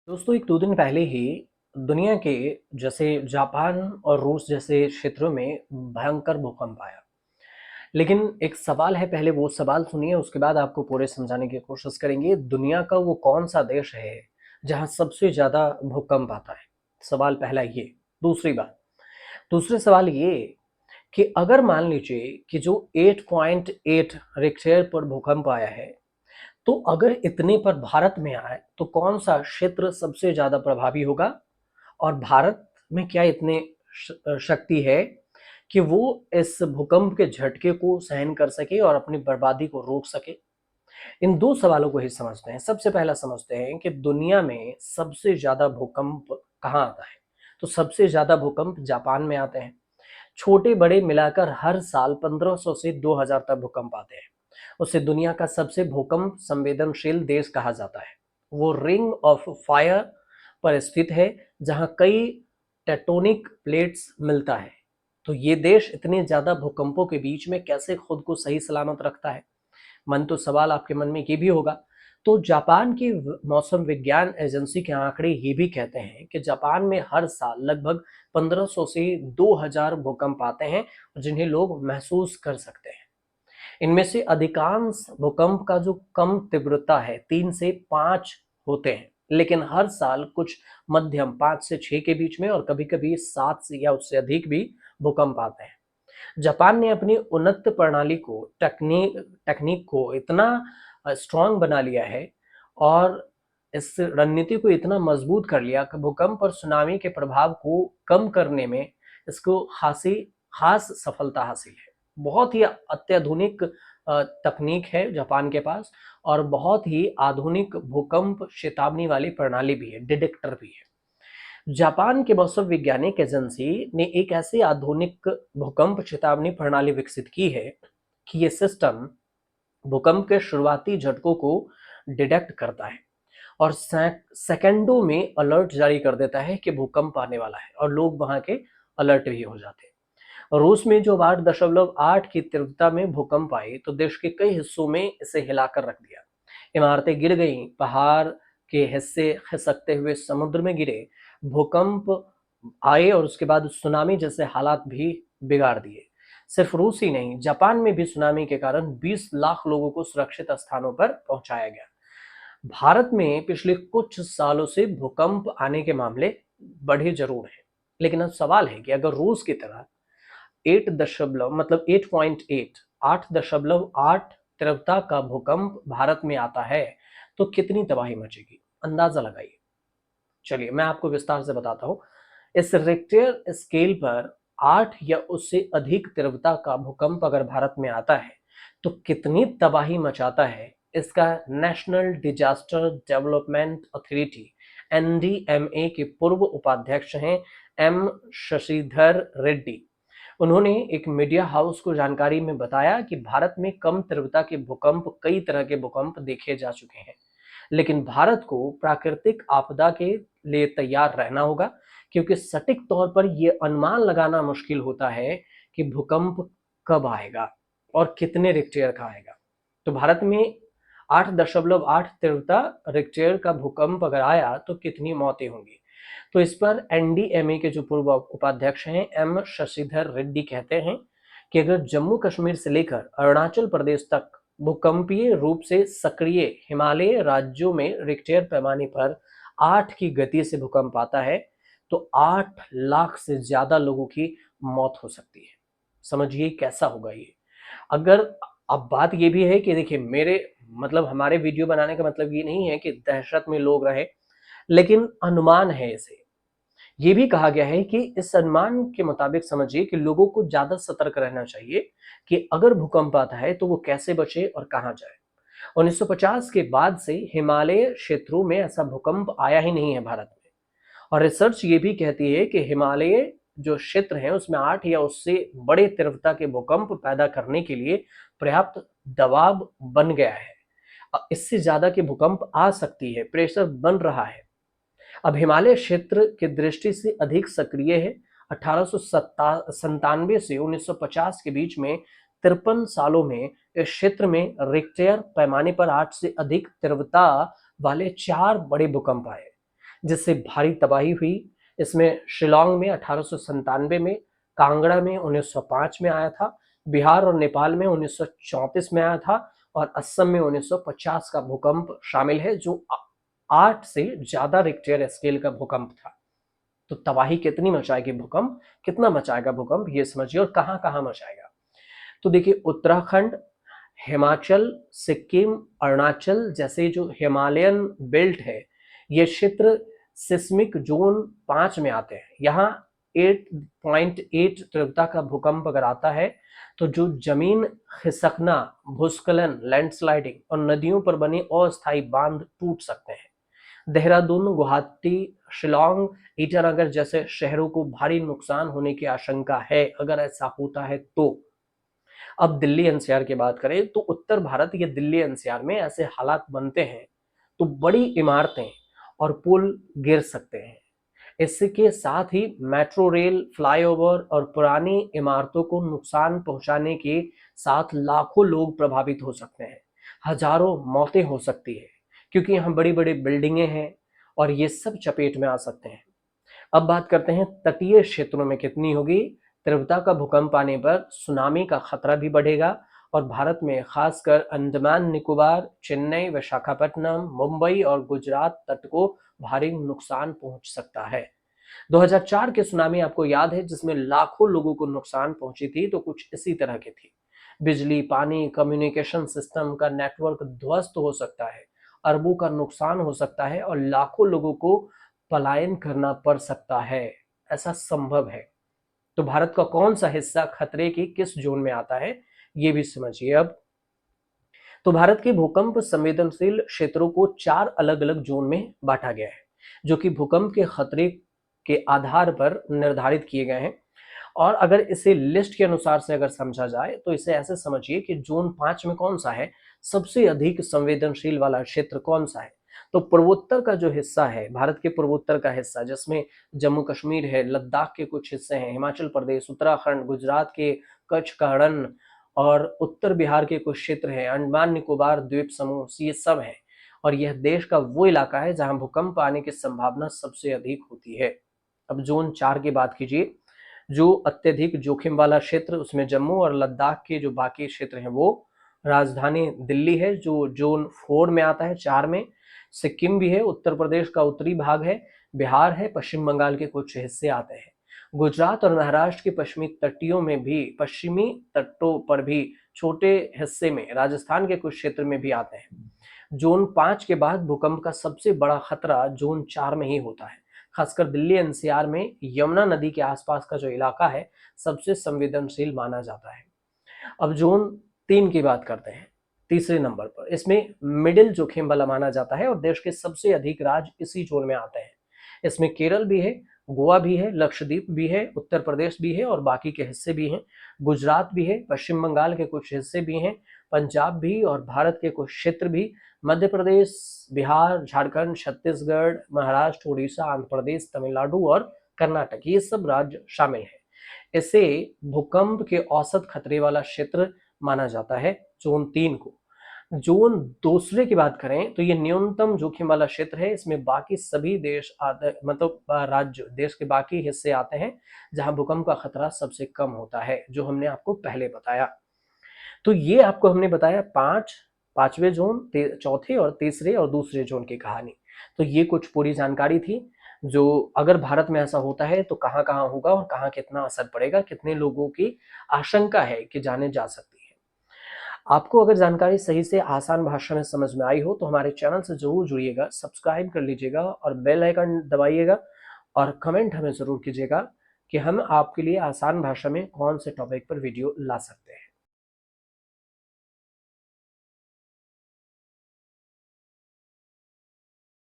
दोस्तों, 1-2 दिन पहले ही दुनिया के जैसे जापान और रूस जैसे क्षेत्रों में भयंकर भूकंप आया। लेकिन एक सवाल है, पहले वो सवाल सुनिए, उसके बाद आपको पूरे समझाने की कोशिश करेंगे। दुनिया का वो कौन-सा देश है, जहाँ सबसे ज़्यादा भूकंप आता है? सवाल पहला ये। दूसरी बात दूसरे सवाल ये कि अगर मान लीजिए कि जो 8.8 रिक्टर पर भूकंप आया है, तो अगर इतने पर भारत में आए तो कौन सा क्षेत्र सबसे ज्यादा प्रभावी होगा? और भारत में क्या इतने शक्ति है कि वो इस भूकंप के झटके को सहन कर सके और अपनी बर्बादी को रोक सके? इन दो सवालों को ही समझते हैं। सबसे पहला समझते हैं कि दुनिया में सबसे ज्यादा भूकंप कहाँ आता है। तो सबसे ज्यादा भूकंप जापान में आते हैं। छोटे बड़े मिलाकर हर साल 1500 से 2000 तक भूकंप आते हैं। उसे दुनिया का सबसे भूकंप संवेदनशील देश कहा जाता है। वो रिंग ऑफ फायर पर स्थित है, जहां कई टेक्टोनिक प्लेट्स मिलता है। तो ये देश इतने ज्यादा भूकंपों के बीच में कैसे खुद को सही सलामत रखता है? मन तो सवाल आपके मन में ये भी होगा। तो जापान की मौसम विज्ञान एजेंसी के आंकड़े ये भी कहते हैं कि जापान में हर साल लगभग 1500 से 2000 भूकंप आते हैं, जिन्हें लोग महसूस कर सकते हैं। इनमें से अधिकांश भूकंप का जो कम तीव्रता है 3 से 5 होते हैं, लेकिन हर साल कुछ मध्यम 5 से 6 के बीच में और कभी-कभी 7 से या उससे अधिक भी भूकंप आते हैं। जापान ने अपनी उन्नत प्रणाली को टेक्निक टेक्निक को इतना स्ट्रांग बना लिया है और इस रणनीति को इतना मजबूत कर लिया कि भूकंप और सुनामी के प्रभाव को कम करने में इसको खास सफलता हासिल है। बहुत ही अत्याधुनिक तकनीक है जापान के पास और बहुत ही आधुनिक भूकंप चेतावनी वाली प्रणाली भी है, डिटेक्टर भी है। जापान के मौसम वैज्ञानिक एजेंसी ने एक ऐसी आधुनिक भूकंप चेतावनी प्रणाली विकसित की है कि ये सिस्टम भूकंप के शुरुआती झटकों को डिटेक्ट करता है और सेकंडों में अलर्ट जारी कर देता है कि भूकंप आने वाला है, और लोग वहां के अलर्ट भी हो जाते हैं। रूस में जो 8.8 की तीव्रता में भूकंप आई तो देश के कई हिस्सों में इसे हिलाकर रख दिया। इमारतें गिर गईं, पहाड़ के हिस्से खिसकते हुए समुद्र में गिरे। भूकंप आए और उसके बाद सुनामी जैसे हालात भी बिगाड़ दिए। सिर्फ रूस ही नहीं, जापान में भी सुनामी के कारण 20 लाख लोगों को सुरक्षित स्थानों पर पहुंचाया गया। भारत में पिछले कुछ सालों से भूकंप आने के मामले बढ़े जरूर हैं, लेकिन अब सवाल है कि अगर रूस की तरह 8 दशमलव मतलब 8.8 8.8 तीव्रता का भूकंप भारत में आता है तो कितनी तबाही मचेगी, अंदाजा लगाइए। चलिए मैं आपको विस्तार से बताता हूँ। इस रिक्टर स्केल पर 8 या उससे अधिक तीव्रता का भूकंप अगर भारत में आता है तो कितनी तबाही मचाता है, इसका national disaster development authority NDMA के पूर्व उपाध्यक्ष हैं एम शशिधर रेड्डी। उन्होंने एक मीडिया हाउस को जानकारी में बताया कि भारत में कम तीव्रता के भूकंप, कई तरह के भूकंप देखे जा चुके हैं, लेकिन भारत को प्राकृतिक आपदा के लिए तैयार रहना होगा, क्योंकि सटीक तौर पर यह अनुमान लगाना मुश्किल होता है कि भूकंप कब आएगा और कितने रिक्टर का आएगा। तो भारत में 8.8 तीव्रता रिक्टर का भूकंप अगर आया तो कितनी मौतें होंगी। तो इस पर एनडीएमए के जो पूर्व उपाध्यक्ष हैं एम शशिधर रेड्डी कहते हैं कि अगर जम्मू कश्मीर से लेकर अरुणाचल प्रदेश तक भूकंपीय रूप से सक्रिय हिमालय राज्यों में रिक्टर पैमाने पर 8 की गति से भूकंप आता है तो 8 लाख से ज्यादा लोगों की मौत हो सकती है। समझिए कैसा होगा ये। अगर अब बात ये भी है कि देखिए, मेरे मतलब हमारे वीडियो बनाने का मतलब ये नहीं है कि दहशत में लोग रहे, लेकिन अनुमान है इसे। ये भी कहा गया है कि इस अनुमान के मुताबिक समझिए कि लोगों को ज्यादा सतर्क रहना चाहिए कि अगर भूकंप आता है तो वो कैसे बचे और कहां जाए। 1950 के बाद से हिमालय क्षेत्रों में ऐसा भूकंप आया ही नहीं है भारत में, और रिसर्च ये भी कहती है कि हिमालय जो क्षेत्र है उसमें 8 या उससे बड़े तीव्रता के भूकंप पैदा करने के लिए पर्याप्त दबाव बन गया है। इससे ज्यादा के भूकंप आ सकती है, प्रेशर बन रहा है। अब हिमालय क्षेत्र की दृष्टि से अधिक सक्रिय है। 1897 से 1950 के बीच में 53 सालों में इस क्षेत्र में रिक्टर पैमाने पर 8 से अधिक तीव्रता वाले 4 बड़े भूकंप आए, जिससे भारी तबाही हुई। इसमें शिलांग में 1897 में, कांगड़ा में 1905 में आया था, बिहार और नेपाल में 1934 में आया था, और असम में 1950 का भूकंप शामिल है, जो 8 से ज्यादा रिक्टर स्केल का भूकंप था। तो तबाही कितनी मचाएगी भूकंप, कितना मचाएगा भूकंप, ये समझिए, और कहां कहां मचाएगा। तो देखिए, उत्तराखंड, हिमाचल, सिक्किम, अरुणाचल जैसे जो हिमालयन बेल्ट है, ये क्षेत्र सिस्मिक जोन 5 में आते हैं। यहाँ 8.8 तीव्रता का भूकंप अगर आता है तो जो जमीन खिसकना, भूस्खलन, लैंडस्लाइडिंग और नदियों पर बने अस्थायी बांध टूट सकते हैं। देहरादून, गुवाहाटी, शिलांग, ईटानगर जैसे शहरों को भारी नुकसान होने की आशंका है अगर ऐसा होता है तो। अब दिल्ली एनसीआर की बात करें तो उत्तर भारत या दिल्ली एनसीआर में ऐसे हालात बनते हैं तो बड़ी इमारतें और पुल गिर सकते हैं। इसके साथ ही मेट्रो रेल, फ्लाईओवर और पुरानी इमारतों को नुकसान पहुंचाने के साथ लाखों लोग प्रभावित हो सकते हैं। हजारों मौतें हो सकती है, क्योंकि यहाँ बड़ी बड़ी बिल्डिंगें हैं और ये सब चपेट में आ सकते हैं। अब बात करते हैं तटीय क्षेत्रों में कितनी होगी। तीव्रता का भूकंप आने पर सुनामी का खतरा भी बढ़ेगा और भारत में खासकर अंडमान निकोबार, चेन्नई, विशाखापट्टनम, मुंबई और गुजरात तट को भारी नुकसान पहुंच सकता है। 2004 के सुनामी आपको याद है, जिसमें लाखों लोगों को नुकसान पहुंची थी, तो कुछ इसी तरह की थी। बिजली, पानी, कम्युनिकेशन सिस्टम का नेटवर्क ध्वस्त हो सकता है, अरबों का नुकसान हो सकता है और लाखों लोगों को पलायन करना पड़ सकता है। ऐसा संभव है। तो भारत का कौन सा हिस्सा खतरे की किस जोन में आता है, ये भी समझिए। अब तो भारत के भूकंप संवेदनशील क्षेत्रों को 4 अलग अलग जोन में बांटा गया है, जो कि भूकंप के खतरे के आधार पर निर्धारित किए गए हैं। और अगर इसे लिस्ट के अनुसार से अगर समझा जाए तो इसे ऐसे समझिए कि जोन 5 में कौन सा है, सबसे अधिक संवेदनशील वाला क्षेत्र कौन सा है। तो पूर्वोत्तर का जो हिस्सा है, भारत के पूर्वोत्तर का हिस्सा, जिसमें जम्मू कश्मीर है, लद्दाख के कुछ हिस्से हैं, हिमाचल प्रदेश, उत्तराखंड, गुजरात के कच्छ का रण और उत्तर बिहार के कुछ क्षेत्र हैं, अंडमान निकोबार द्वीप समूह, ये सब है। और यह देश का वो इलाका है जहां भूकंप आने की संभावना सबसे अधिक होती है। अब जोन 4 की बात कीजिए। जो अत्यधिक जोखिम वाला क्षेत्र, उसमें जम्मू और लद्दाख के जो बाकी क्षेत्र हैं, वो राजधानी दिल्ली है जो जोन 4 में आता है, 4 में। सिक्किम भी है, उत्तर प्रदेश का उत्तरी भाग है, बिहार है, पश्चिम बंगाल के कुछ हिस्से आते हैं। गुजरात और महाराष्ट्र के पश्चिमी तटियों में भी, पश्चिमी तटों पर भी छोटे हिस्से में, राजस्थान के कुछ क्षेत्र में भी आते हैं। जोन 5 के बाद भूकंप का सबसे बड़ा खतरा जोन 4 में ही होता है। खासकर दिल्ली एनसीआर में यमुना नदी के आसपास का जो इलाका है, सबसे संवेदनशील माना जाता है। अब जोन 3 की बात करते हैं, तीसरे नंबर पर। इसमें मिडिल जोखिम वाला माना जाता है और देश के सबसे अधिक राज्य इसी जोन में आते हैं। इसमें केरल भी है, गोवा भी है, लक्षद्वीप भी है, उत्तर प्रदेश भी है और बाकी के हिस्से भी हैं। गुजरात भी है, पश्चिम बंगाल के कुछ हिस्से भी हैं, पंजाब भी और भारत के कुछ क्षेत्र भी, मध्य प्रदेश, बिहार, झारखंड, छत्तीसगढ़, महाराष्ट्र, उड़ीसा, आंध्र प्रदेश, तमिलनाडु और कर्नाटक, ये सब राज्य शामिल हैं। इसे भूकंप के औसत खतरे वाला क्षेत्र माना जाता है, जोन 3 को। जोन दूसरे की बात करें तो ये न्यूनतम जोखिम वाला क्षेत्र है। इसमें बाकी सभी देश आते, मतलब राज्य, देश के बाकी हिस्से आते हैं जहां भूकंप का खतरा सबसे कम होता है, जो हमने आपको पहले बताया। तो ये आपको हमने बताया पांचवें जोन, चौथे और तीसरे और दूसरे जोन की कहानी। तो ये कुछ पूरी जानकारी थी, जो अगर भारत में ऐसा होता है तो कहाँ कहाँ होगा और कहाँ कितना असर पड़ेगा, कितने लोगों की आशंका है कि जाने जा सकती है। आपको अगर जानकारी सही से आसान भाषा में समझ में आई हो तो हमारे चैनल से जरूर जुड़िएगा, सब्सक्राइब कर लीजिएगा और बेल आइकन दबाइएगा और कमेंट हमें जरूर कीजिएगा कि हम आपके लिए आसान भाषा में कौन से टॉपिक पर वीडियो ला सकते हैं।